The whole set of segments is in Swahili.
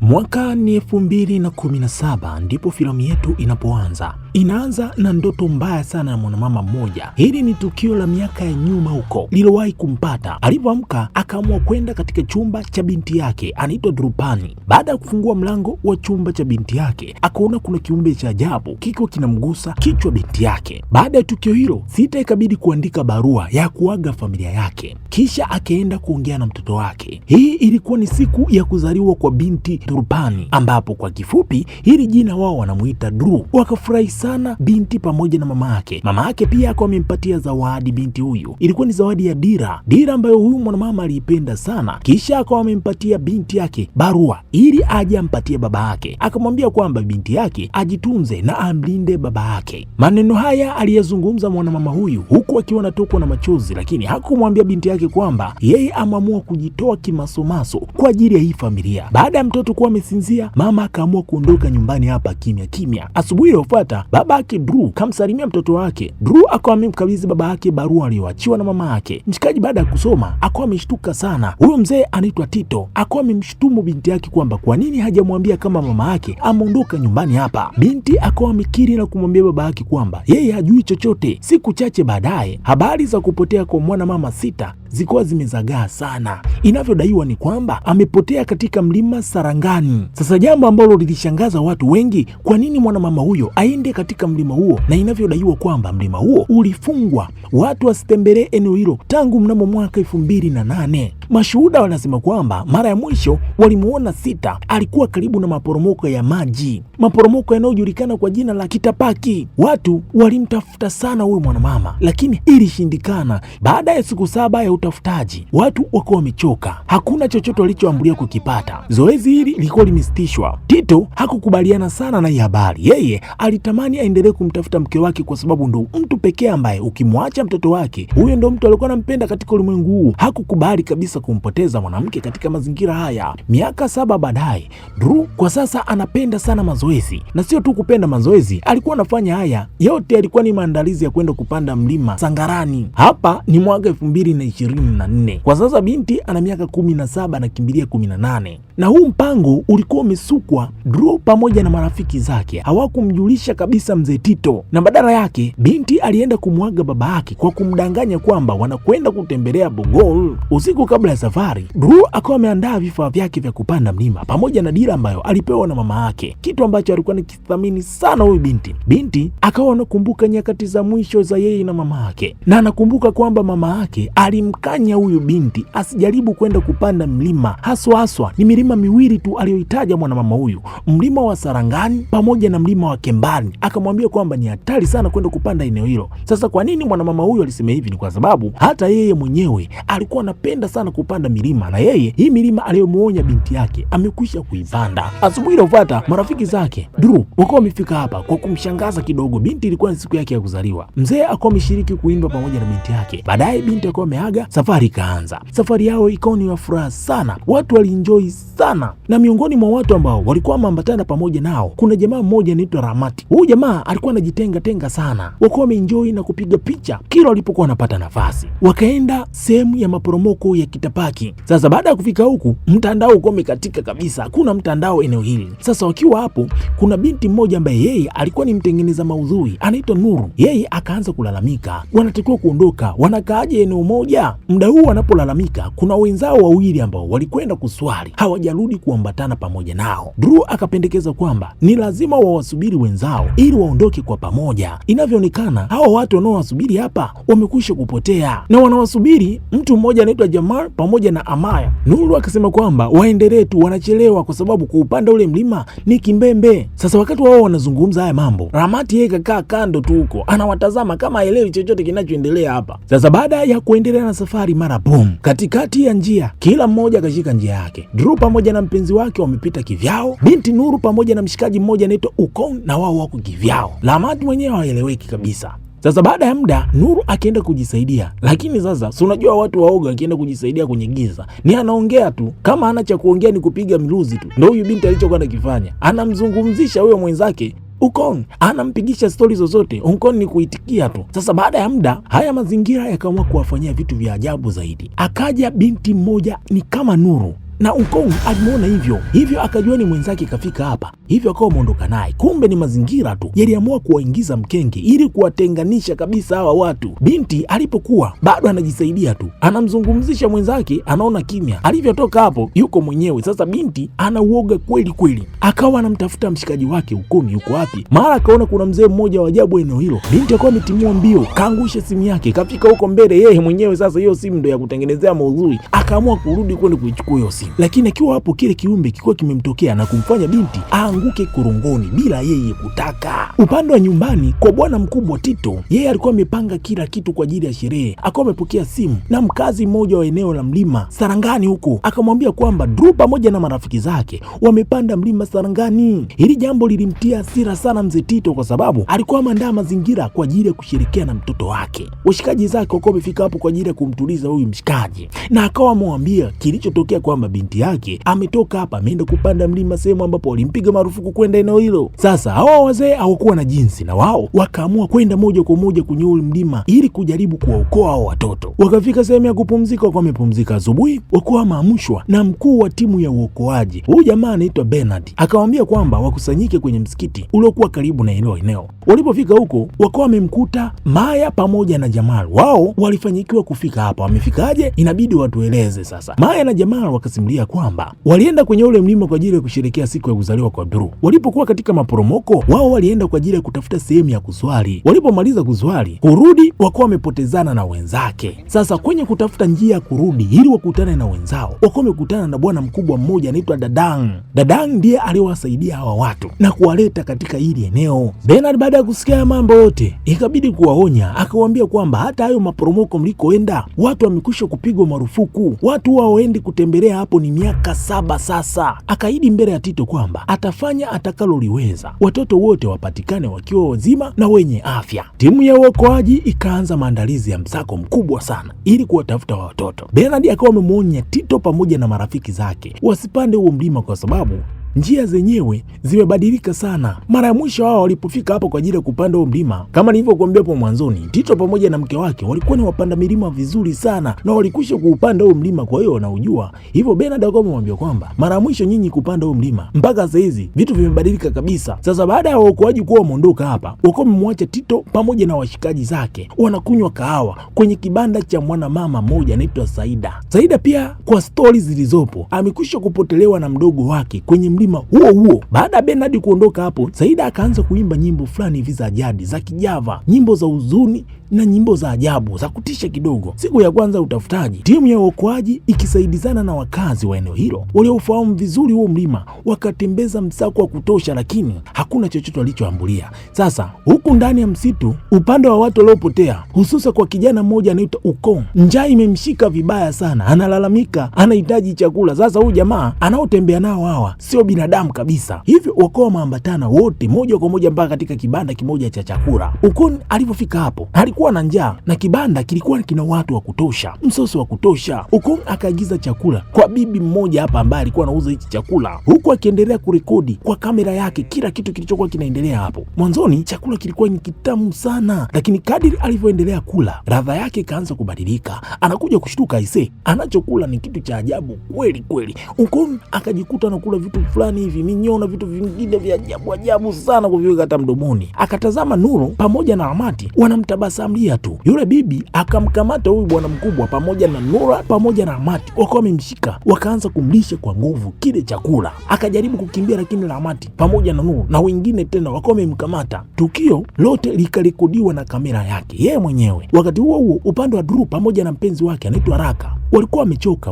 Mwaka ni 2017 ndipo filamu yetu inapoanza. Inaanza na ndoto mbaya sana ya mwanamama mmoja. Hili ni tukio la miaka ya nyuma huko lilowahi kumpata. Alipoamka akaamua kwenda katika chumba cha binti yake anaitwa Drupani. Baada ya kufungua mlango wa chumba cha binti yake, akaona kuna kiumbe cha ajabu kikiwa kinamgusa kichwa binti yake. Baada ya tukio hilo, Sita ikabidi kuandika barua ya kuaga familia yake, kisha akaenda kuongea na mtoto wake. Hii ilikuwa ni siku ya kuzaliwa kwa binti Drupani, ambapo kwa kifupi hili jina wao wanamuita Dru. Wakafurahi sana binti pamoja na mama yake. Mama yake pia akawa amempatia zawadi binti huyu. Ilikuwa ni zawadi ya dira ambayo huyu mwanamama aliipenda sana. Kisha akawa amempatia binti yake barua ili aje ampatie baba yake. Akamwambia kwamba binti yake ajitunze na amlinde baba yake. Maneno haya aliyazungumza mwanamama huyu huku akiwa anatokwa na machozi, lakini hakumwambia binti yake kwamba yeye ameamua kujitoa kimasomaso kwa ajili ya hii familia. Baada ya mtoto kuwa amesinzia, mama akaamua kuondoka nyumbani hapa kimya kimya. Asubuhi iliyofuata baba yake Dru kamsalimia mtoto wake. Dru akawa amemkabidhi baba yake barua aliyoachiwa na mama yake. Mshikaji baada ya kusoma akawa ameshtuka sana. Huyo mzee anaitwa Tito akawa amemshutumu binti yake kwamba kwa nini hajamwambia kama mama yake ameondoka nyumbani hapa. Binti akawa amekiri na kumwambia baba yake kwamba yeye hajui chochote. Siku chache baadaye, habari za kupotea kwa mwana mama Sita zikuwa zimezagaa sana. Inavyodaiwa ni kwamba amepotea katika mlima Sarangani. Sasa jambo ambalo lilishangaza watu wengi, kwa nini mwanamama huyo aende katika mlima huo, na inavyodaiwa kwamba mlima huo ulifungwa watu wasitembelee eneo hilo tangu mnamo mwaka 2008. Mashuhuda wanasema kwamba mara ya mwisho walimuona Sita alikuwa karibu na maporomoko ya maji, maporomoko yanayojulikana kwa jina la Kitapaki. Watu walimtafuta sana huyu mwanamama, lakini ilishindikana. Baada ya siku 7 ya utafutaji, watu wakawa wamechoka, hakuna chochote walichoambulia kukipata. Zoezi hili lilikuwa limesitishwa. Tito hakukubaliana sana na hii habari. Yeye alitamani aendelee kumtafuta mke wake kwa sababu ndo mtu pekee ambaye ukimwacha mtoto wake, huyo ndo mtu alikuwa anampenda katika ulimwengu huu. Hakukubali kabisa kumpoteza mwanamke katika mazingira haya. Miaka 7 baadaye, Dru kwa sasa anapenda sana mazoezi, na sio tu kupenda mazoezi, alikuwa anafanya haya yote alikuwa ni maandalizi ya kwenda kupanda mlima Sangarani. Hapa ni mwaka 2024. Kwa sasa binti ana miaka 17 na kimbilia 18, na huu mpango ulikuwa umesukwa. Dru pamoja na marafiki zake hawakumjulisha kabisa mzee Tito, na badala yake binti alienda kumwaga baba yake kwa kumdanganya kwamba wanakwenda kutembelea Bogol. Usiku kabla ya safari, Dru akawa ameandaa vifaa vyake vya kupanda mlima pamoja na dira ambayo alipewa na mama yake, kitu ambacho alikuwa anakithamini sana huyu binti. Binti akawa anakumbuka nyakati za mwisho za yeye na mama yake, na anakumbuka kwamba mama yake alimkanya huyu binti asijaribu kwenda kupanda mlima, haswa ni milima miwili tu aliyoitaja mwanamama huyu, mlima wa Sarangani pamoja na mlima wa Kembani. Akamwambia kwamba ni hatari sana kwenda kupanda eneo hilo. Sasa kwa nini mwanamama huyu alisema hivi? Ni kwa sababu hata yeye mwenyewe alikuwa anapenda sana kupanda milima, na yeye hii milima aliyomuonya binti yake amekwisha kuipanda. Asubuhi iliyofuata, marafiki zake Dru wakawa wamefika hapa kwa kumshangaza kidogo. Binti ilikuwa ni siku yake ya kuzaliwa. Mzee akawa ameshiriki kuimba pamoja na binti yake. Baadaye binti akawa ameaga, safari ikaanza. Safari yao ikawa ni ya furaha sana, watu walienjoy sana, na miongoni mwa watu ambao walikuwa wameambatana pamoja nao kuna jamaa mmoja anaitwa Ramati. Huyu jamaa alikuwa anajitenga sana, wakawa wameenjoy na kupiga picha kila walipokuwa wanapata nafasi. Wakaenda sehemu ya maporomoko ya Kitapaki. Sasa baada ya kufika huku, mtandao uko umekatika kabisa, hakuna mtandao eneo hili. Sasa wakiwa hapo, kuna binti mmoja ambaye yeye alikuwa ni mtengeneza maudhui anaitwa Nuru. Yeye akaanza kulalamika wanatakiwa kuondoka, wanakaaje eneo moja? Muda huu wanapolalamika, kuna wenzao wawili ambao walikwenda kuswali hawajarudi kuambatana pamoja nao. Dru akapendekeza kwamba ni lazima wawasubiri wenzao ili waondoke kwa pamoja. Inavyoonekana hawa watu wanaowasubiri hapa wamekwisha kupotea, na wanawasubiri mtu mmoja anaitwa Jamal pamoja na Amaya. Nuru akasema kwamba waendelee tu, wanachelewa kwa sababu kuupanda ule mlima ni kimbembe. Sasa wakati wao wanazungumza haya mambo, Ramati yeye kakaa kando tu huko anawatazama kama haelewi chochote kinachoendelea hapa. Sasa baada ya kuendelea na safari, mara boom, katikati ya njia kila mmoja akashika njia yake. Dru pamoja na mpenzi wake wamepita kivyao, binti Nuru pamoja na mshikaji mmoja anaitwa Ukon na wao wako kivyao. Ramati mwenyewe haeleweki kabisa. Sasa baada ya muda Nuru akienda kujisaidia, lakini sasa si unajua watu waoga akienda kujisaidia kwenye giza ni anaongea tu, kama hana cha kuongea ni kupiga miluzi tu. Ndio huyu binti alichokuwa anakifanya, anamzungumzisha huyo mwenzake Ukon, anampigisha stori zozote, Ukon ni kuitikia tu. Sasa baada ya muda haya mazingira yakaamua kuwafanyia vitu vya ajabu zaidi. Akaja binti mmoja ni kama Nuru, na Ukong alimuona hivyo akajua ni mwenzake kafika hapa, hivyo akawa ameondoka naye. Kumbe ni mazingira tu yaliamua kuwaingiza mkenge ili kuwatenganisha kabisa hawa watu. Binti alipokuwa bado anajisaidia tu, anamzungumzisha mwenzake, anaona kimya. Alivyotoka hapo yuko mwenyewe. Sasa binti ana uoga kweli kweli, akawa anamtafuta mshikaji wake Ukong yuko wapi. Mara akaona kuna mzee mmoja wa ajabu eneo hilo. Binti akawa ametimua mbio, kaangusha simu yake, kafika huko mbele yeye mwenyewe. Sasa hiyo simu ndio ya kutengenezea maudhui, akaamua kurudi kwenda kuichukua hiyo simu, lakini akiwa hapo kile kiumbe kilikuwa kimemtokea na kumfanya binti aanguke korongoni bila yeye kutaka. Upande wa nyumbani kwa bwana mkubwa Tito, yeye alikuwa amepanga kila kitu kwa ajili ya sherehe. Akawa amepokea simu na mkazi mmoja wa eneo la mlima Sarangani huko, akamwambia kwamba Drew pamoja na marafiki zake wamepanda mlima Sarangani. Hili jambo lilimtia hasira sana mzee Tito kwa sababu alikuwa ameandaa mazingira kwa ajili ya kushirikia na mtoto wake. Washikaji zake walikuwa wamefika hapo kwa ajili ya kumtuliza huyu mshikaji, na akawa amemwambia kilichotokea kwamba binti yake ametoka hapa ameenda kupanda mlima sehemu ambapo walimpiga marufuku kwenda eneo hilo. Sasa hawa wazee hawakuwa na jinsi, na wao wakaamua kwenda moja kwa moja kwenye ule mlima ili kujaribu kuwaokoa hao watoto. Wakafika sehemu ya kupumzika, wakawa wamepumzika. Asubuhi wakuwa wameamshwa na mkuu wa timu ya uokoaji. Huyu jamaa anaitwa Bernard, akawaambia kwamba wakusanyike kwenye msikiti uliokuwa karibu na hilo eneo. Walipofika huko wakawa wamemkuta Maya pamoja na Jamal. Wao walifanyikiwa kufika hapa. Wamefikaje? Inabidi watueleze sasa. Maya na Jamal wakasimulia kwamba walienda kwenye ule mlima kwa ajili ya kusherehekea siku ya kuzaliwa kwa Drew. Walipokuwa katika maporomoko, wao walienda kwa ajili ya kutafuta sehemu ya kuswali. Walipomaliza kuswali, kurudi wakawa wamepotezana na wenzake. Sasa kwenye kutafuta njia ya kurudi ili wakutane na wenzao, wakawa wamekutana na bwana mkubwa mmoja anaitwa Dadang. Dadang ndiye aliyowasaidia hawa watu na kuwaleta katika hili eneo. Bernard baada ya kusikia mambo yote ikabidi kuwaonya, akawaambia kwamba hata hayo maporomoko mlikoenda watu wamekwisha kupigwa marufuku, watu waoendi kutembelea hapo ni miaka 7 sasa. Akaahidi mbele ya Tito kwamba atafanya atakaloliweza watoto wote wapatikane wakiwa wazima na wenye afya. Timu ya uokoaji ikaanza maandalizi ya msako mkubwa sana ili kuwatafuta watoto. Bernard akawa amemwonya Tito pamoja na marafiki zake wasipande huo mlima kwa sababu njia zenyewe zimebadilika sana. Mara ya mwisho wao walipofika hapo kwa ajili ya kupanda huo mlima, kama nilivyokuambia hapo mwanzoni, Tito pamoja na mke wake walikuwa ni wapanda milima vizuri sana na walikwisha kuupanda huo mlima, kwa hiyo wanaujua. Hivyo Bernard akawa amemwambia kwamba mara ya mwisho nyinyi kupanda huo mlima, mpaka sasa hizi vitu vimebadilika kabisa. Sasa baada ya waokoaji kuwa wameondoka hapa, wakawa wamemwacha Tito pamoja na washikaji zake wanakunywa kahawa kwenye kibanda cha mwanamama mmoja anaitwa Saida. Saida pia kwa stori zilizopo amekwisha kupotelewa na mdogo wake kwenye mlima huo. Baada ya Bernard kuondoka hapo, Saida akaanza kuimba nyimbo fulani hivi za jadi za Kijava, nyimbo za huzuni na nyimbo za ajabu za kutisha kidogo. Siku ya kwanza utafutaji, timu ya uokoaji ikisaidizana na wakazi wa eneo hilo waliofahamu vizuri huo mlima, wakatembeza msako wa kutosha, lakini hakuna chochote walichoambulia. Sasa huku ndani ya msitu, upande wa watu waliopotea, hususa kwa kijana mmoja anaitwa Ukong, njaa imemshika vibaya sana, analalamika anahitaji chakula. Sasa huyu jamaa anaotembea nao hawa sio binadamu kabisa, hivyo wakawa wameambatana wote moja kwa moja mpaka katika kibanda kimoja cha chakula. Ukong alipofika hapo alikuwa na njaa na kibanda kilikuwa kina watu wa kutosha, msosi wa kutosha. Ukong akaagiza chakula kwa bibi mmoja hapa ambaye alikuwa anauza hichi chakula, huku akiendelea kurekodi kwa kamera yake kila kitu kilichokuwa kinaendelea hapo. Mwanzoni chakula kilikuwa ni kitamu sana, lakini kadiri alivyoendelea kula ladha yake ikaanza kubadilika. Anakuja kushtuka, aise, anachokula ni kitu cha ajabu kweli kweli. Ukong akajikuta anakula vitu fulani hivi minyona, vitu vingine vya ajabu ajabu sana kuviweka hata mdomoni. Akatazama Nuru pamoja na Amati wanamtabasamia tu. Yule bibi akamkamata huyu bwana mkubwa pamoja na Nura pamoja na Amati, wakawa wamemshika wakaanza kumlisha kwa nguvu kile chakula. Akajaribu kukimbia, lakini Amati pamoja na Nuru na wengine tena wakawa wamemkamata. Tukio lote likarekodiwa na kamera yake yeye mwenyewe. Wakati huo huo, upande wa Drew pamoja na mpenzi wake anaitwa Raka walikuwa wamechoka,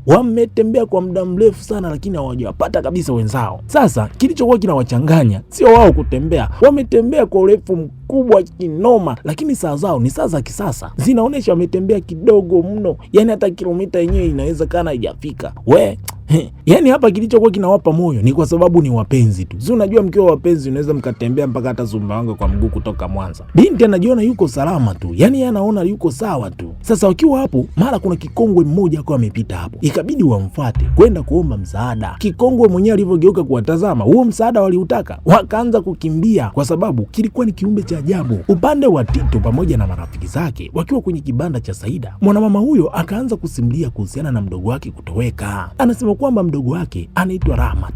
wametembea kwa muda mrefu sana, lakini hawajapata kabisa wenzao. Sasa kilichokuwa kinawachanganya sio wao kutembea, wametembea kwa urefu mkubwa kinoma, lakini saa zao ni saa za kisasa, zinaonesha wametembea kidogo mno, yani hata kilomita yenyewe inaweza kana haijafika. Yani hapa kilichokuwa kinawapa moyo ni kwa sababu ni wapenzi tu. Si unajua mkiwa wapenzi unaweza mkatembea mpaka hata Sumbawanga kwa mguu kutoka Mwanza. Binti anajiona yuko salama tu, yani anaona yuko sawa tu. Sasa wakiwa hapo, mara kuna kikongwe mmoja akawa amepita hapo, ikabidi wamfuate kwenda kuomba msaada. Kikongwe mwenyewe alivyogeuka kuwatazama, huo msaada waliutaka, wakaanza kukimbia kwa sababu kilikuwa ni kiumbe cha ajabu. Upande wa Tito pamoja na marafiki zake wakiwa kwenye kibanda cha Saida, mwanamama huyo akaanza kusimulia kuhusiana na mdogo wake kutoweka. Anasema kwamba mdogo wake anaitwa Rahmat.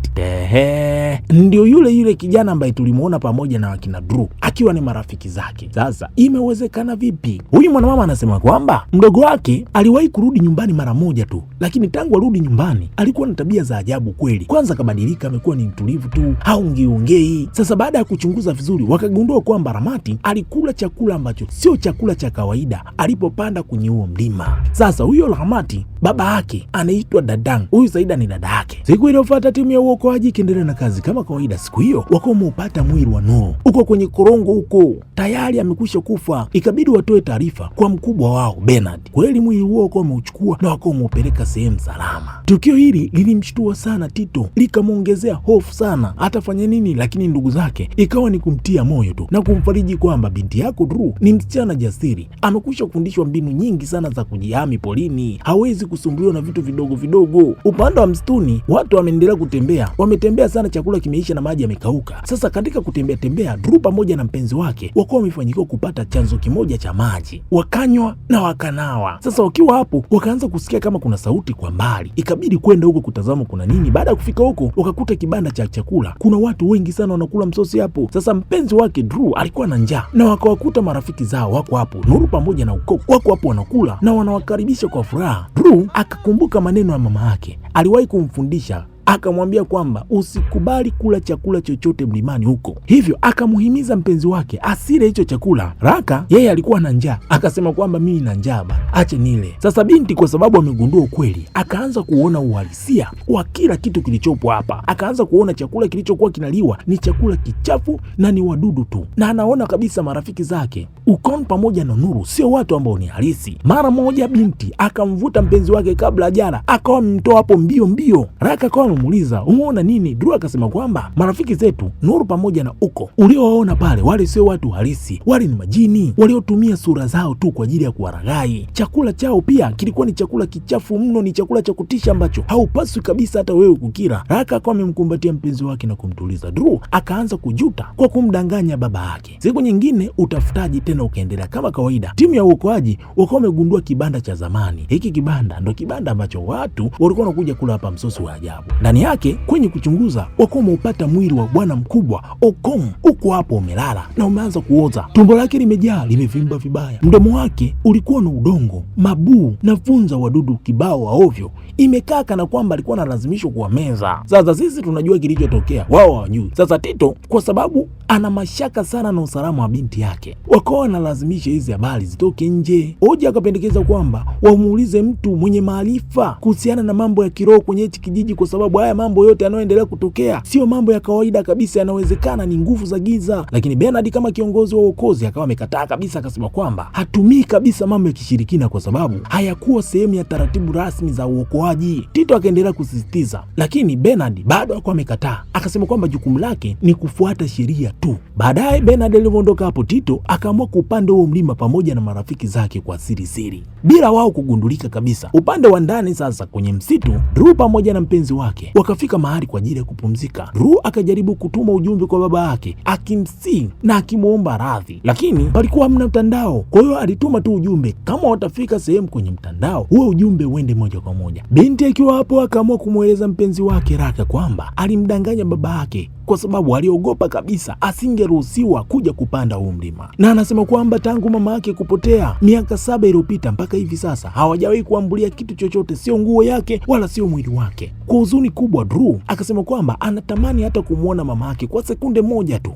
Ndio yule kijana ambaye tulimuona pamoja na wakina Drew akiwa ni marafiki zake. Sasa imewezekana vipi? Huyu mwanamama anasema kwamba mdogo wake aliwahi kurudi nyumbani mara moja tu, lakini tangu arudi nyumbani alikuwa na tabia za ajabu kweli. Kwanza kabadilika, amekuwa ni mtulivu tu, haongeongei. Sasa baada ya kuchunguza vizuri, wakagundua kwamba Rahmat alikula chakula ambacho sio chakula cha kawaida alipopanda kwenye huo mlima. Sasa huyo Rahmat baba yake anaitwa Dadang, huyu Saida ni dada yake. Siku iliyofuata timu ya uokoaji ikiendelea na kazi kama kawaida. Siku hiyo wakawa wameupata mwili wa Nuru uko kwenye korongo huko, tayari amekwisha kufa. Ikabidi watoe taarifa kwa mkubwa wao Bernard. Kweli mwili huo wakawa wameuchukua na wakawa wameupeleka sehemu salama. Tukio hili lilimshtua sana Tito, likamwongezea hofu sana atafanya nini, lakini ndugu zake ikawa ni kumtia moyo tu na kumfariji kwamba binti yako Drew ni msichana jasiri, amekwisha kufundishwa mbinu nyingi sana za kujihami polini, hawezi kusumbuliwa na vitu vidogo vidogo. Upande wa msituni watu wameendelea kutembea, wametembea sana, chakula kimeisha na maji yamekauka. Sasa katika kutembea tembea, Drew pamoja na mpenzi wake wakawa wamefanikiwa kupata chanzo kimoja cha maji, wakanywa na wakanawa. Sasa wakiwa hapo wakaanza kusikia kama kuna sauti kwa mbali, ikabidi kwenda huko kutazama kuna nini. Baada ya kufika huko wakakuta kibanda cha chakula, kuna watu wengi sana wanakula msosi hapo. Sasa mpenzi wake Drew alikuwa na njaa na wakawakuta marafiki zao wako hapo, Nuru pamoja na Ukoko wako hapo wanakula na wanawakaribisha kwa furaha. Drew akakumbuka maneno ya mama yake aliwahi kumfundisha, akamwambia kwamba usikubali kula chakula chochote mlimani huko, hivyo akamuhimiza mpenzi wake asile hicho chakula. Raka yeye alikuwa na njaa, akasema kwamba mimi na njaa bana, ache nile. Sasa binti kwa sababu amegundua ukweli, akaanza kuona uhalisia wa kila kitu kilichopo hapa. Akaanza kuona chakula kilichokuwa kinaliwa ni chakula kichafu na ni wadudu tu, na anaona kabisa marafiki zake Ukon pamoja na Nuru sio watu ambao ni halisi. Mara moja binti akamvuta mpenzi wake kabla jana, akawa mtoa hapo mbio mbio. Raka akawa muuliza umeona nini? Drew akasema kwamba marafiki zetu Nuru pamoja na Uko uliowaona pale, wale sio watu halisi, wale ni majini waliotumia sura zao tu kwa ajili ya kuwaraghai. Chakula chao pia kilikuwa ni chakula kichafu mno, ni chakula cha kutisha ambacho haupaswi kabisa hata wewe kukila. Raka akawa amemkumbatia mpenzi wake na kumtuliza. Drew akaanza kujuta kwa kumdanganya baba yake. Siku nyingine utafutaji tena ukaendelea kama kawaida. Timu ya uokoaji wakawa wamegundua kibanda cha zamani. Hiki kibanda ndo kibanda ambacho watu walikuwa wanakuja kula hapa msosi wa ajabu. Ndani yake kwenye kuchunguza wakawa wameupata mwili wa bwana mkubwa Okom, uko hapo umelala na umeanza kuoza. Tumbo lake limejaa, limevimba vibaya. Mdomo wake ulikuwa na udongo, mabuu na vunza wadudu kibao wa ovyo. Imekaa kana kwamba alikuwa analazimishwa kuwameza. Sasa sisi tunajua kilichotokea, wao hawajui. Sasa Tito kwa sababu ana mashaka sana na usalama wa binti yake, wakawa wanalazimisha hizi habari zitoke nje. Hoja akapendekeza kwamba wamuulize mtu mwenye maarifa kuhusiana na mambo ya kiroho kwenye hichi kijiji, kwa sababu haya mambo yote yanayoendelea kutokea sio mambo ya kawaida kabisa, yanawezekana ni nguvu za giza. Lakini Bernard kama kiongozi wa uokozi akawa amekataa kabisa, akasema kwamba hatumii kabisa mambo ya kishirikina kwa sababu hayakuwa sehemu ya taratibu rasmi za uokoaji. Tito akaendelea kusisitiza, lakini Bernard bado akawa amekataa, akasema kwamba jukumu lake ni kufuata sheria tu. Baadaye Bernard alivyoondoka hapo, Tito akaamua kupanda huo mlima pamoja na marafiki zake kwa siri siri bila wao kugundulika kabisa. Upande wa ndani sasa kwenye msitu, Drew pamoja na mpenzi wake wakafika mahali kwa ajili ya kupumzika. Drew akajaribu kutuma ujumbe kwa baba yake akimsihi na akimuomba radhi, lakini palikuwa hamna mtandao. Kwa hiyo alituma tu ujumbe kama watafika sehemu kwenye mtandao huo ujumbe uende moja kwa moja. Binti akiwa hapo akaamua kumweleza mpenzi wake Raka kwamba alimdanganya baba yake kwa sababu aliogopa kabisa asingeruhusiwa kuja kupanda huu mlima, na anasema kwamba tangu mama yake kupotea miaka 7 iliyopita mpaka hivi sasa hawajawahi kuambulia kitu chochote, sio nguo yake wala sio mwili wake. Kwa huzuni kubwa, Drew akasema kwamba anatamani hata kumwona mama yake kwa sekunde moja tu.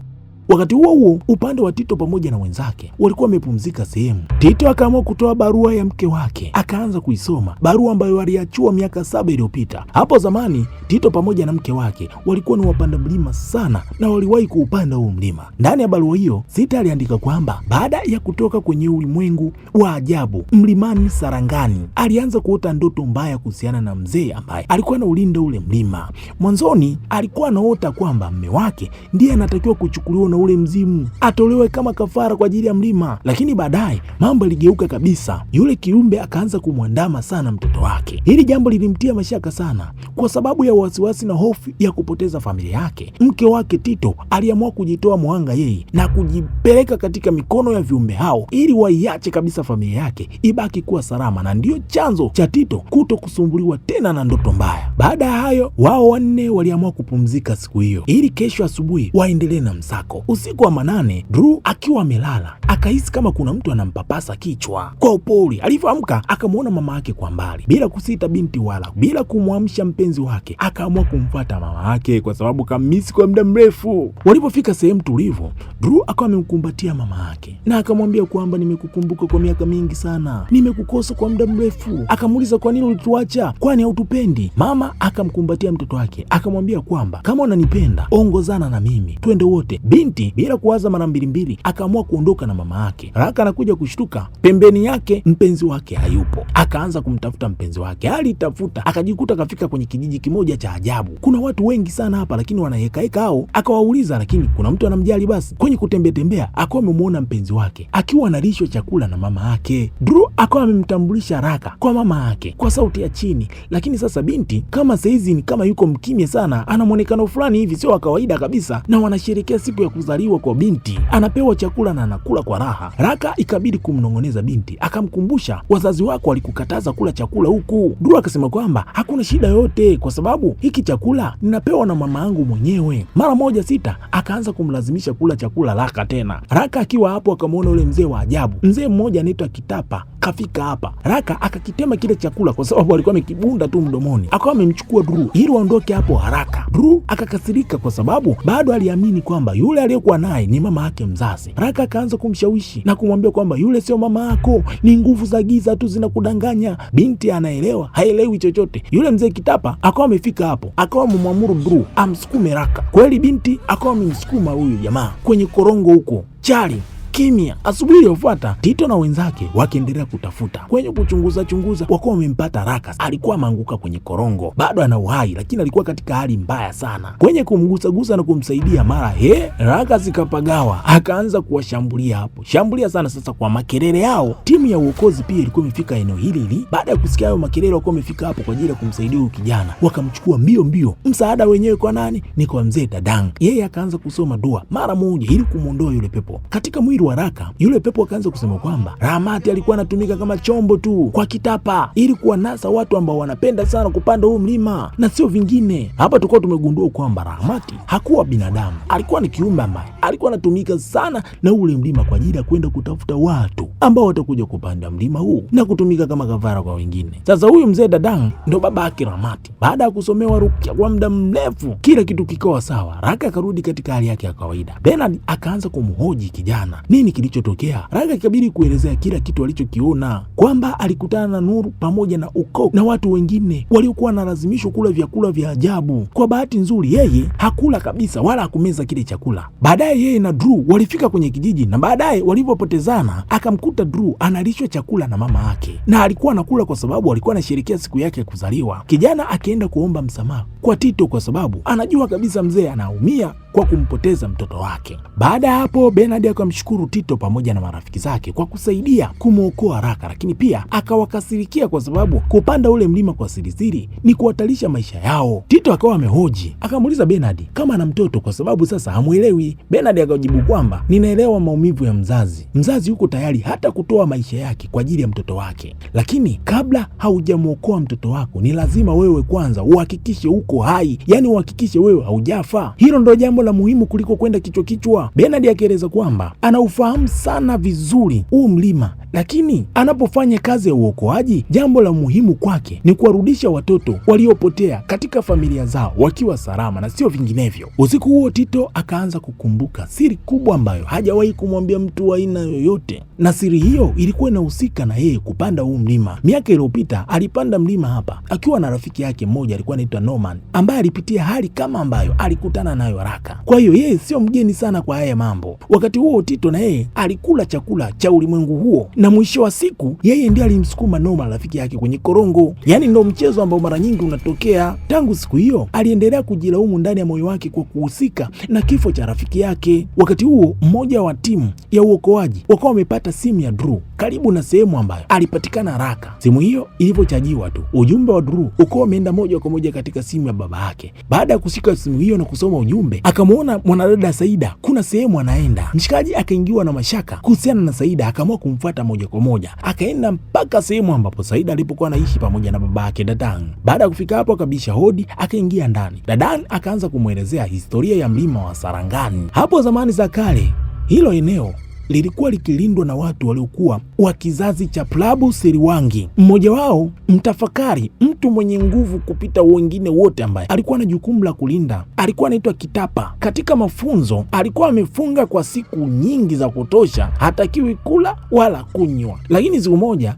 Wakati huo huo, upande wa Tito pamoja na wenzake walikuwa wamepumzika sehemu. Tito akaamua kutoa barua ya mke wake, akaanza kuisoma, barua ambayo aliachua miaka 7 iliyopita. Hapo zamani Tito pamoja na mke wake walikuwa ni wapanda mlima sana na waliwahi kuupanda huu mlima. Ndani ya barua hiyo Sita aliandika kwamba baada ya kutoka kwenye ulimwengu wa ajabu mlimani Sarangani, alianza kuota ndoto mbaya kuhusiana na mzee ambaye alikuwa anaulinda ule mlima. Mwanzoni alikuwa anaota kwamba mume wake ndiye anatakiwa kuchukuliwa na ule mzimu atolewe kama kafara kwa ajili ya mlima. Lakini baadaye mambo yaligeuka kabisa. Yule kiumbe akaanza kumwandama sana mtoto wake. Hili jambo lilimtia mashaka sana, kwa sababu ya wasiwasi na hofu ya kupoteza familia yake. Mke wake Tito aliamua kujitoa muhanga yeye na kujipeleka katika mikono ya viumbe hao ili waiache kabisa familia yake ibaki kuwa salama, na ndiyo chanzo cha Tito kuto kusumbuliwa tena na ndoto mbaya. Baada ya hayo, wao wanne waliamua kupumzika siku hiyo ili kesho asubuhi waendelee na msako. Usiku wa manane, Drew akiwa amelala akahisi kama kuna mtu anampapasa kichwa kwa upole. Alivyoamka akamwona mama yake kwa mbali. Bila kusita, binti wala bila kumwamsha mpenzi wake, akaamua kumfuata mama yake kwa sababu kamisi kwa muda mrefu. Walipofika sehemu tulivu, Drew akawa amemkumbatia mama yake na akamwambia kwamba nimekukumbuka kwa miaka mingi sana, nimekukosa kwa muda mrefu. Akamuuliza kwa nini ulituacha, kwani hautupendi? Mama akamkumbatia mtoto wake akamwambia kwamba kama unanipenda ongozana na mimi twende wote. Binti bila kuwaza mara mbili akaamua kuondoka na mama yake. Raka anakuja kushtuka, pembeni yake mpenzi wake hayupo. Akaanza kumtafuta mpenzi wake, alitafuta akajikuta kafika kwenye kijiji kimoja cha ajabu. Kuna watu wengi sana hapa, lakini wanahekaeka hao. Akawauliza, lakini kuna mtu anamjali? Basi kwenye kutembea tembea akawa amemuona mpenzi wake akiwa analishwa chakula na mama yake. Drew akawa amemtambulisha Raka kwa mama yake kwa sauti ya chini, lakini sasa binti kama saizi ni kama yuko mkimya sana, ana muonekano fulani hivi sio wa kawaida kabisa, na wanasherehekea siku ya kuzaliwa kwa binti. Anapewa chakula na anakula kwa raha. Raka ikabidi kumnong'oneza binti, akamkumbusha wazazi wako walikukataza kula chakula huku. Drew akasema kwamba hakuna shida yote kwa sababu hiki chakula ninapewa na mama yangu mwenyewe. Mara moja sita akaanza kumlazimisha kula chakula Raka tena. Raka akiwa hapo akamwona ule mzee wa ajabu. Mzee mmoja anaitwa Kitapa kafika hapa. Raka akakitema kile chakula kwa sababu alikuwa amekibunda tu mdomoni. Akawa amemchukua Drew ili waondoke hapo haraka. Drew akakasirika kwa sababu bado aliamini kwamba yule aliyekuwa naye ni mama yake mzazi. Raka akaanza kumshawishi na kumwambia kwamba yule sio mama yako, ni nguvu za giza tu zinakudanganya. Binti anaelewa? Haelewi chochote. Yule mzee Kitapa akawa amefika hapo, akawa amemwamuru Drew amsukume Raka. Kweli binti akawa amemsukuma huyu jamaa kwenye korongo huko. Chali kimya. Asubuhi iliyofuata Tito na wenzake wakiendelea kutafuta. Kwenye kuchunguza wakuwa wamempata Raka. Alikuwa ameanguka kwenye korongo, bado ana uhai lakini alikuwa katika hali mbaya sana. Kwenye kumgusagusa na kumsaidia, mara Raka zikapagawa, akaanza kuwashambulia hapo. Shambulia sana. Sasa kwa makelele yao, timu ya uokozi pia ilikuwa imefika eneo hili. Baada ya kusikia hayo makelele, walikuwa wamefika hapo kwa ajili ya kumsaidia huyu kijana. Wakamchukua mbio. Msaada wenyewe kwa nani? Ni kwa mzee Dadang. Yeye akaanza kusoma dua mara moja ili kumuondoa yule pepo katika mwili wa Raka. Yule pepo akaanza kusema kwamba Rahmati alikuwa anatumika kama chombo tu kwa Kitapa ili kuwanasa watu ambao wanapenda sana kupanda huu mlima na sio vingine. Hapa tulikuwa tumegundua kwamba Rahmati hakuwa binadamu, alikuwa ni kiumbe ambaye alikuwa anatumika sana na ule mlima kwa ajili ya kwenda kutafuta watu ambao watakuja kupanda mlima huu na kutumika kama kafara kwa wengine. Sasa huyu mzee Dadang ndo baba yake Rahmati. Baada ya kusomewa rukia kwa muda mrefu, kila kitu kikawa sawa. Raka akarudi katika hali yake ya kawaida. Bernard akaanza kumhoji kijana nini kilichotokea. Raka ikabidi kuelezea kila kitu alichokiona, kwamba alikutana na Nuru pamoja na ukoo na watu wengine waliokuwa wanalazimishwa kula vyakula vya ajabu. Kwa bahati nzuri yeye hakula kabisa wala hakumeza kile chakula. Baadaye yeye na Drew walifika kwenye kijiji, na baadaye walivyopotezana akamkuta Drew analishwa chakula na mama yake, na alikuwa anakula kwa sababu alikuwa anasherehekea siku yake ya kuzaliwa. Kijana akaenda kuomba msamaha kwa Tito kwa sababu anajua kabisa mzee anaumia kwa kumpoteza mtoto wake. Baada ya hapo, Bernard akamshukuru Tito pamoja na marafiki zake kwa kusaidia kumwokoa Raka, lakini pia akawakasirikia kwa sababu kupanda ule mlima kwa sirisiri ni kuhatarisha maisha yao. Tito akawa amehoji, akamuuliza Bernard kama ana mtoto kwa sababu sasa hamuelewi. Bernard akajibu kwamba ninaelewa maumivu ya mzazi. Mzazi yuko tayari hata kutoa maisha yake kwa ajili ya mtoto wake, lakini kabla haujamwokoa mtoto wako ni lazima wewe kwanza uhakikishe uko hai, yani uhakikishe wewe haujafa. Hilo ndo jambo la muhimu kuliko kwenda kichwa. Bernard akieleza kwamba anaufahamu sana vizuri huu mlima, lakini anapofanya kazi ya uokoaji, jambo la muhimu kwake ni kuwarudisha watoto waliopotea katika familia zao wakiwa salama na sio vinginevyo. Usiku huo Tito akaanza kukumbuka siri kubwa ambayo hajawahi kumwambia mtu wa aina yoyote, na siri hiyo ilikuwa inahusika na yeye kupanda huu mlima. Miaka iliyopita alipanda mlima hapa akiwa na rafiki yake mmoja alikuwa anaitwa Norman, ambaye alipitia hali kama ambayo alikutana nayo Raka. Kwa hiyo yeye sio mgeni sana kwa haya mambo. Wakati huo Tito na yeye alikula chakula cha ulimwengu huo na mwisho wa siku yeye ndiye alimsukuma noma rafiki yake kwenye korongo. Yani ndo mchezo ambao mara nyingi unatokea. Tangu siku hiyo aliendelea kujilaumu ndani ya moyo wake kwa kuhusika na kifo cha rafiki yake. Wakati huo mmoja wa timu ya uokoaji wakawa wamepata simu ya Drew karibu na sehemu ambayo alipatikana haraka. Simu hiyo ilivyochajiwa tu, ujumbe wa Drew ukawa umeenda moja kwa moja katika simu ya baba yake. Baada ya kushika simu hiyo na kusoma ujumbe, akamwona mwanadada Saida kuna sehemu anaenda. Mshikaji akaingiwa na mashaka kuhusiana na Saida, akaamua kumfuata moja kwa moja. Akaenda mpaka sehemu ambapo Saida alipokuwa anaishi pamoja na baba yake Dadan. Baada ya kufika hapo, akabisha hodi, akaingia ndani. Dadan akaanza kumwelezea historia ya mlima wa Sarangani. Hapo zamani za kale, hilo eneo lilikuwa likilindwa na watu waliokuwa wa kizazi cha Prabu Siliwangi. Mmoja wao mtafakari, mtu mwenye nguvu kupita wengine wote, ambaye alikuwa na jukumu la kulinda, alikuwa anaitwa Kitapa. Katika mafunzo alikuwa amefunga kwa siku nyingi za kutosha, hatakiwi kula wala kunywa. Lakini siku moja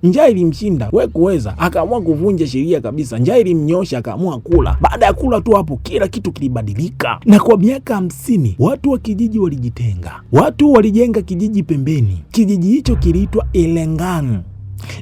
njaa ilimshinda kuweza, akaamua kuvunja sheria kabisa. Njaa ilimnyosha, akaamua kula. Baada ya kula tu hapo kila kitu kilibadilika, na kwa miaka 50 watu wa kijiji walijitenga. Watu walijenga kijiji pembeni. Kijiji hicho kiliitwa Elengan,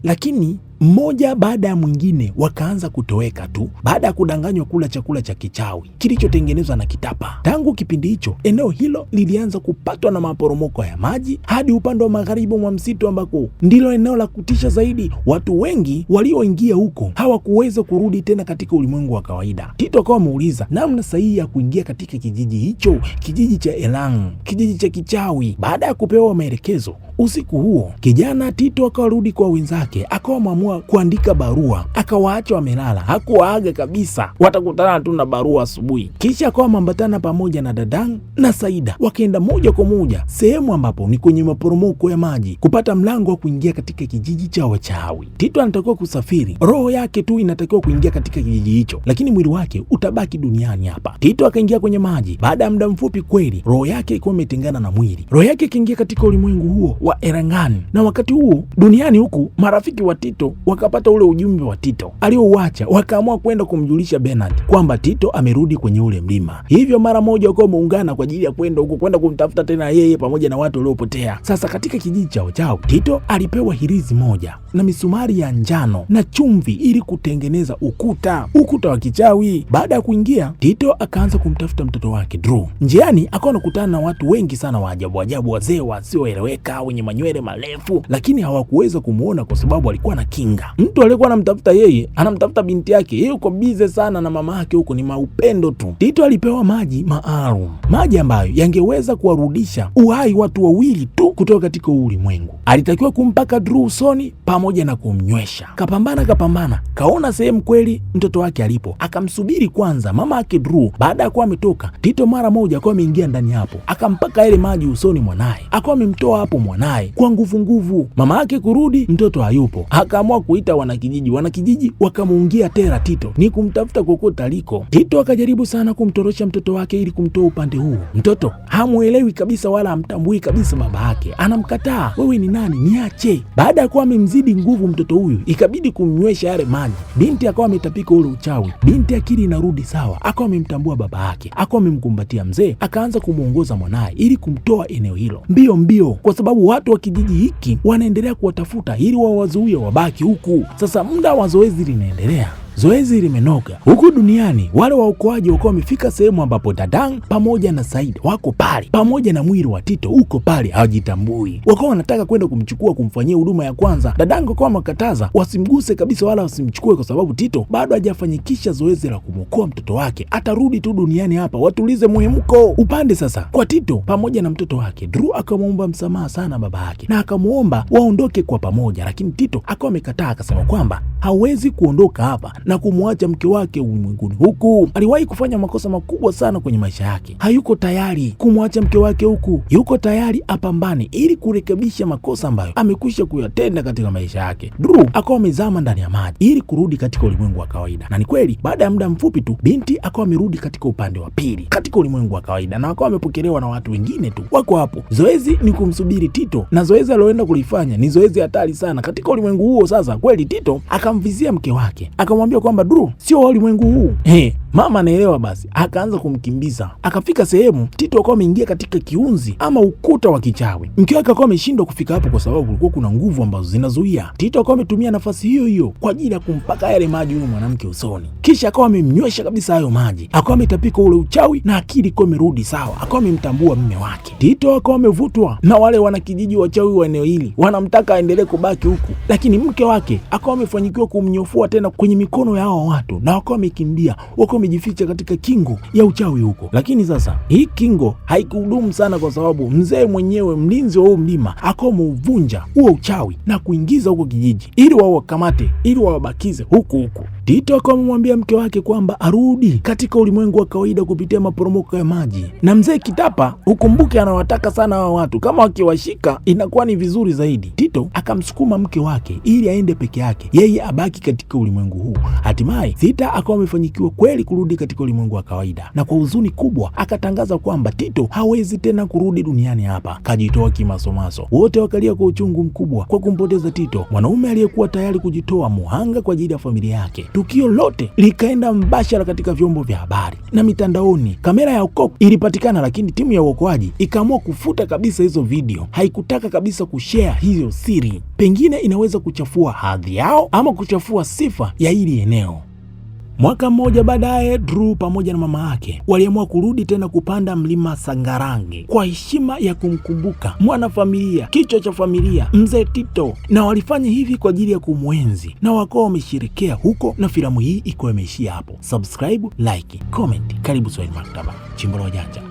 lakini mmoja baada ya mwingine wakaanza kutoweka tu baada ya kudanganywa kula chakula cha kichawi kilichotengenezwa na Kitapa. Tangu kipindi hicho eneo hilo lilianza kupatwa na maporomoko ya maji hadi upande wa magharibi mwa msitu, ambako ndilo eneo la kutisha zaidi. Watu wengi walioingia huko hawakuweza kurudi tena katika ulimwengu wa kawaida. Tito akawa ameuliza namna sahihi ya kuingia katika kijiji hicho, kijiji cha Elang, kijiji cha kichawi. Baada ya kupewa maelekezo, usiku huo kijana Tito akarudi kwa wenzake, akawa mamua kuandika barua, akawaacha wamelala. Hakuwaaga kabisa, watakutana tu na barua asubuhi. Kisha akawa mambatana pamoja na Dadan na Saida, wakaenda moja kwa moja sehemu ambapo ni kwenye maporomoko ya maji kupata mlango wa kuingia katika kijiji cha wachawi. Tito anatakiwa kusafiri, roho yake tu inatakiwa kuingia katika kijiji hicho, lakini mwili wake utabaki duniani hapa. Tito akaingia kwenye maji. Baada ya muda mfupi kweli roho yake ilikuwa imetengana na mwili. Roho yake ikaingia katika ulimwengu huo wa Erengan, na wakati huo duniani huku marafiki wa Tito wakapata ule ujumbe wa Tito aliouacha, wakaamua kwenda kumjulisha Bernard kwamba Tito amerudi kwenye ule mlima. Hivyo mara moja wakawa wameungana kwa ajili ya kwenda huko, kwenda kumtafuta tena yeye pamoja na watu waliopotea. Sasa katika kijiji chao Tito alipewa hirizi moja na misumari ya njano na chumvi ili kutengeneza ukuta wa kichawi. Baada ya kuingia, Tito akaanza kumtafuta mtoto wake Drew. Njiani akawa anakutana na watu wengi sana wa ajabu ajabu, wazee wasioeleweka wenye manywele marefu, lakini hawakuweza kumuona kwa sababu alikuwa na kinga. Mtu aliyekuwa anamtafuta yeye anamtafuta binti yake, yeye uko bize sana na mama yake, huko ni maupendo tu. Tito alipewa maji maalum, maji ambayo yangeweza kuwarudisha uhai watu wawili tu kutoka katika ulimwengu. Alitakiwa kumpaka Drew usoni pamoja na kumnywesha. Kapambana, kaona sehemu kweli mtoto wake alipo, akamsubiri kwanza mama yake Drew. Baada ya kuwa ametoka, Tito mara moja akawa ameingia ndani hapo, akampaka ile maji usoni mwanaye, akawa amemtoa hapo mwanaye kwa nguvu. Mama yake kurudi, mtoto hayupo. Akaamua kuita wanakijiji wakamuungia tera Tito ni kumtafuta kokote aliko. Tito akajaribu sana kumtorosha mtoto wake ili kumtoa upande huu. Mtoto hamuelewi kabisa wala hamtambui kabisa baba yake, anamkataa. Wewe ni nani? Niache. Baada ya kuwa amemzidi nguvu mtoto huyu, ikabidi kumnywesha yale maji. Binti akawa ametapika ule uchawi. Binti akili inarudi sawa, akawa amemtambua baba yake, akawa amemkumbatia mzee, akaanza kumuongoza mwanaye ili kumtoa eneo hilo mbio, kwa sababu watu wa kijiji hiki wanaendelea kuwatafuta ili wawazuie wabaki huku. Sasa muda wa zoezi linaendelea. Zoezi limenoga huku duniani. Wale waokoaji wakawa wamefika sehemu ambapo Dadan pamoja na Said wako pale, pamoja na mwili wa Tito uko pale, hawajitambui. Wakawa wanataka kwenda kumchukua kumfanyia huduma ya kwanza. Dadan akawa amekataza wasimguse kabisa wala wasimchukue, kwa sababu Tito bado hajafanyikisha zoezi la kumwokoa mtoto wake. Atarudi tu duniani hapa watulize muhemuko. Upande sasa kwa Tito pamoja na mtoto wake, Drew akamwomba msamaha sana baba yake na akamwomba waondoke kwa pamoja, lakini Tito akawa amekataa, akasema kwamba hawezi kuondoka hapa na kumwacha mke wake ulimwenguni huku. Aliwahi kufanya makosa makubwa sana kwenye maisha yake, hayuko tayari kumwacha mke wake huku. Yuko tayari apambane ili kurekebisha makosa ambayo amekwisha kuyatenda katika maisha yake. Drew akawa amezama ndani ya maji ili kurudi katika ulimwengu wa kawaida, na ni kweli baada ya muda mfupi tu binti akawa amerudi katika upande wa pili katika ulimwengu wa kawaida, na akawa amepokelewa na watu wengine tu wako hapo. Zoezi ni kumsubiri Tito, na zoezi aloenda kulifanya ni zoezi hatari sana katika ulimwengu huo. Sasa kweli Tito akamvizia mke wake, akamwambia kwamba Dru sio wa ulimwengu huu. Mama anaelewa, basi akaanza kumkimbiza. Akafika sehemu Tito akawa ameingia katika kiunzi ama ukuta wa kichawi. Mke wake akawa ameshindwa kufika hapo kwa sababu kulikuwa kuna nguvu ambazo zinazuia. Tito akawa ametumia nafasi hiyo hiyo kwa ajili ya kumpaka yale maji huyo mwanamke usoni, kisha akawa amemnywesha kabisa hayo maji, akawa ametapika ule uchawi na akili ikawa imerudi sawa, akawa amemtambua mume wake. Tito akawa amevutwa na wale wanakijiji wachawi wa eneo hili, wanamtaka aendelee kubaki huku, lakini mke wake akawa amefanikiwa kumnyofua tena kwenye mikono ya hao watu, na wakawa wamekimbia, wakawa wamejificha katika kingo ya uchawi huko. Lakini sasa hii kingo haikudumu sana, kwa sababu mzee mwenyewe mlinzi wa mlima akawa ameuvunja huo uchawi na kuingiza huko kijiji ili wao wakamate, ili wawabakize huku. Tito akawa amemwambia mke wake kwamba arudi katika ulimwengu wa kawaida kupitia maporomoko ya maji. Na mzee Kitapa, ukumbuke, anawataka sana hawa watu, kama wakiwashika inakuwa ni vizuri zaidi. Tito akamsukuma mke wake ili aende peke yake, yeye abaki katika ulimwengu huu. Hatimaye Sita akawa amefanikiwa kweli kurudi katika ulimwengu wa kawaida, na kwa huzuni kubwa akatangaza kwamba Tito hawezi tena kurudi duniani hapa. Kajitoa kimasomaso. Wote wakalia kwa uchungu mkubwa kwa kumpoteza Tito, mwanaume aliyekuwa tayari kujitoa muhanga kwa ajili ya familia yake. Tukio lote likaenda mbashara katika vyombo vya habari na mitandaoni. Kamera ya okopo ilipatikana, lakini timu ya uokoaji ikaamua kufuta kabisa hizo video. Haikutaka kabisa kushare hiyo siri, pengine inaweza kuchafua hadhi yao ama kuchafua sifa ya hili eneo. Mwaka mmoja baadaye, Dru pamoja na mama yake waliamua kurudi tena kupanda mlima Sangarangi kwa heshima ya kumkumbuka mwanafamilia, kichwa cha familia, mzee Tito, na walifanya hivi kwa ajili ya kumwenzi na wakawa wamesherekea huko, na filamu hii iko imeishia hapo. Subscribe, like, comment. Karibu Swahili Maktaba, chimbo la wajanja.